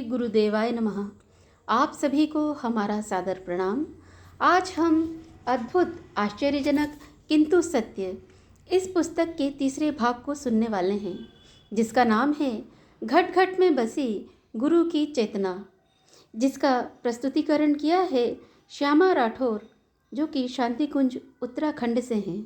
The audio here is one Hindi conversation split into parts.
गुरुदेवाय नमः। आप सभी को हमारा सादर प्रणाम। आज हम अद्भुत, आश्चर्यजनक किंतु सत्य इस पुस्तक के तीसरे भाग को सुनने वाले हैं, जिसका नाम है घट घट में बसी गुरु की चेतना, जिसका प्रस्तुतिकरण किया है श्यामा राठौर, जो कि शांति कुंज उत्तराखंड से हैं।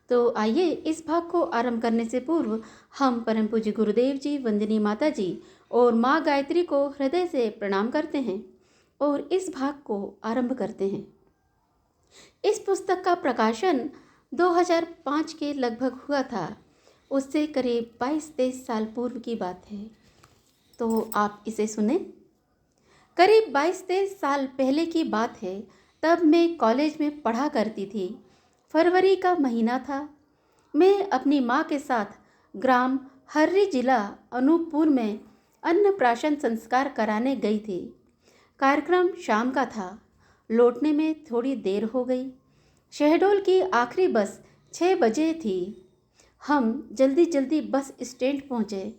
तो आइए इस भाग को आरंभ करने से पूर्व हम परम पूज्य गुरुदेव जी, वंदनीय माता जी और माँ गायत्री को हृदय से प्रणाम करते हैं और इस भाग को आरंभ करते हैं। इस पुस्तक का प्रकाशन 2005 के लगभग हुआ था। उससे करीब 22-23 साल पूर्व की बात है। तो आप इसे सुने। करीब 22-23 साल पहले की बात है। तब मैं कॉलेज में पढ़ा करती थी। फरवरी का महीना था। मैं अपनी माँ के साथ ग्राम हर्री जिला अनूपपुर में अन्नप्राशन संस्कार कराने गई थी। कार्यक्रम शाम का था। लौटने में थोड़ी देर हो गई। शहडोल की आखिरी बस 6 बजे थी। हम जल्दी जल्दी बस स्टैंड पहुँचे,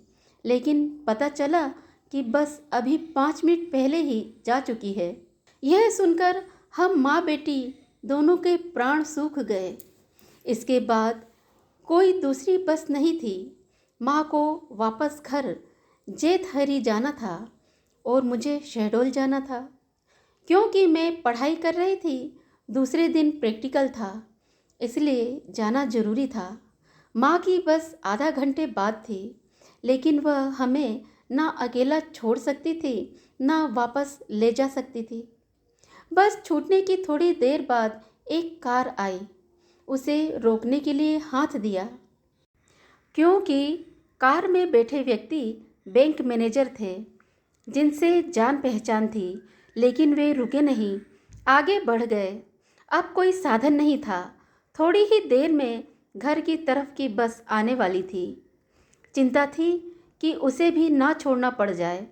लेकिन पता चला कि बस अभी 5 मिनट पहले ही जा चुकी है। यह सुनकर हम माँ बेटी दोनों के प्राण सूख गए। इसके बाद कोई दूसरी बस नहीं थी। माँ को वापस घर जेतहरी जाना था और मुझे शहडोल जाना था, क्योंकि मैं पढ़ाई कर रही थी। दूसरे दिन प्रैक्टिकल था, इसलिए जाना जरूरी था। माँ की बस आधा घंटे बाद थी, लेकिन वह हमें ना अकेला छोड़ सकती थी, ना वापस ले जा सकती थी। बस छूटने की थोड़ी देर बाद एक कार आई। उसे रोकने के लिए हाथ दिया, क्योंकि कार में बैठे व्यक्ति बैंक मैनेजर थे, जिनसे जान पहचान थी, लेकिन वे रुके नहीं, आगे बढ़ गए। अब कोई साधन नहीं था। थोड़ी ही देर में घर की तरफ की बस आने वाली थी। चिंता थी कि उसे भी ना छोड़ना पड़ जाए,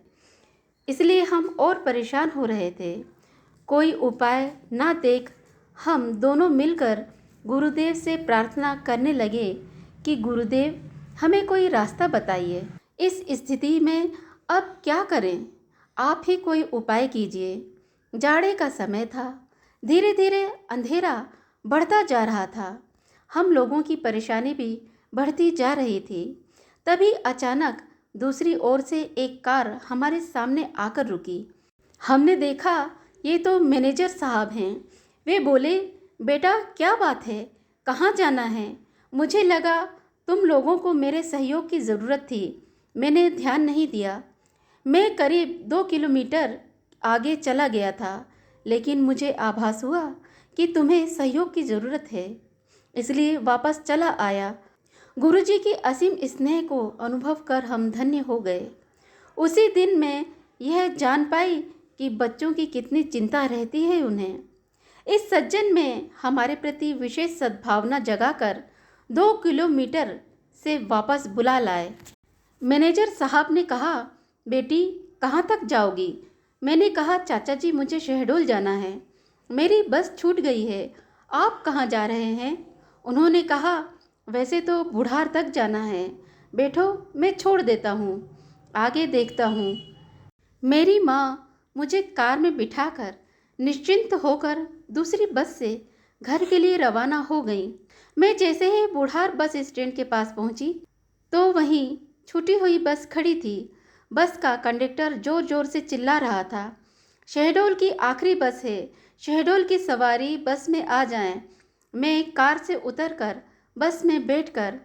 इसलिए हम और परेशान हो रहे थे। कोई उपाय ना देख हम दोनों मिलकर गुरुदेव से प्रार्थना करने लगे कि गुरुदेव, हमें कोई रास्ता बताइए। इस स्थिति में अब क्या करें? आप ही कोई उपाय कीजिए। जाड़े का समय था। धीरे धीरे अंधेरा बढ़ता जा रहा था। हम लोगों की परेशानी भी बढ़ती जा रही थी। तभी अचानक दूसरी ओर से एक कार हमारे सामने आकर रुकी। हमने देखा, ये तो मैनेजर साहब हैं। वे बोले, बेटा क्या बात है, कहाँ जाना है? मुझे लगा तुम लोगों को मेरे सहयोग की ज़रूरत थी। मैंने ध्यान नहीं दिया। मैं करीब 2 किलोमीटर आगे चला गया था, लेकिन मुझे आभास हुआ कि तुम्हें सहयोग की ज़रूरत है, इसलिए वापस चला आया। गुरुजी की असीम स्नेह को अनुभव कर हम धन्य हो गए। उसी दिन मैं यह जान पाई कि बच्चों की कितनी चिंता रहती है उन्हें। इस सज्जन में हमारे प्रति विशेष सद्भावना जगाकर 2 किलोमीटर से वापस बुला लाए। मैनेजर साहब ने कहा, बेटी कहाँ तक जाओगी? मैंने कहा, चाचा जी मुझे शहडोल जाना है, मेरी बस छूट गई है। आप कहाँ जा रहे हैं? उन्होंने कहा, वैसे तो बुढ़ार तक जाना है। बैठो, मैं छोड़ देता हूँ, आगे देखता हूँ। मेरी माँ मुझे कार में बिठाकर निश्चिंत होकर दूसरी बस से घर के लिए रवाना हो गई। मैं जैसे ही बुढ़ार बस स्टैंड के पास पहुंची, तो वहीं छूटी हुई बस खड़ी थी। बस का कंडक्टर जोर जोर से चिल्ला रहा था, शहडोल की आखिरी बस है, शहडोल की सवारी बस में आ जाएं। मैं कार से उतरकर बस में बैठकर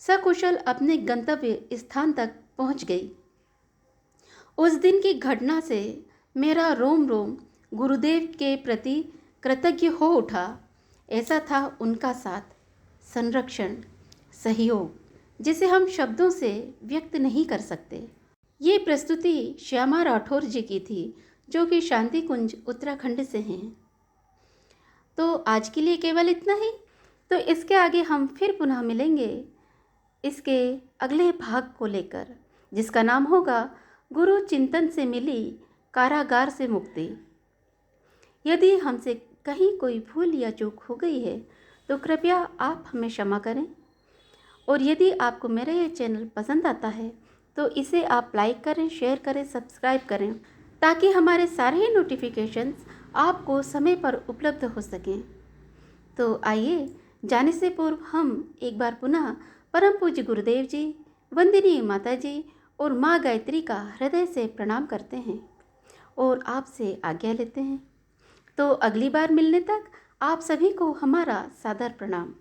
सकुशल अपने गंतव्य स्थान तक पहुंच गई। उस दिन की घटना से मेरा रोम रोम गुरुदेव के प्रति कृतज्ञ हो उठा। ऐसा था उनका साथ, संरक्षण, सहयोग, जिसे हम शब्दों से व्यक्त नहीं कर सकते। ये प्रस्तुति श्यामा राठौर जी की थी, जो कि शांति कुंज उत्तराखंड से हैं। तो आज के लिए केवल इतना ही। तो इसके आगे हम फिर पुनः मिलेंगे इसके अगले भाग को लेकर, जिसका नाम होगा गुरु चिंतन से मिली कारागार से मुक्ति। यदि हमसे कहीं कोई भूल या चूक हो गई है तो कृपया आप हमें क्षमा करें। और यदि आपको मेरा ये चैनल पसंद आता है तो इसे आप लाइक करें, शेयर करें, सब्सक्राइब करें, ताकि हमारे सारे ही नोटिफिकेशंस आपको समय पर उपलब्ध हो सकें। तो आइए, जाने से पूर्व हम एक बार पुनः परम पूज्य गुरुदेव जी, वंदनीय माता जी और माँ गायत्री का हृदय से प्रणाम करते हैं और आपसे आज्ञा लेते हैं। तो अगली बार मिलने तक आप सभी को हमारा सादर प्रणाम।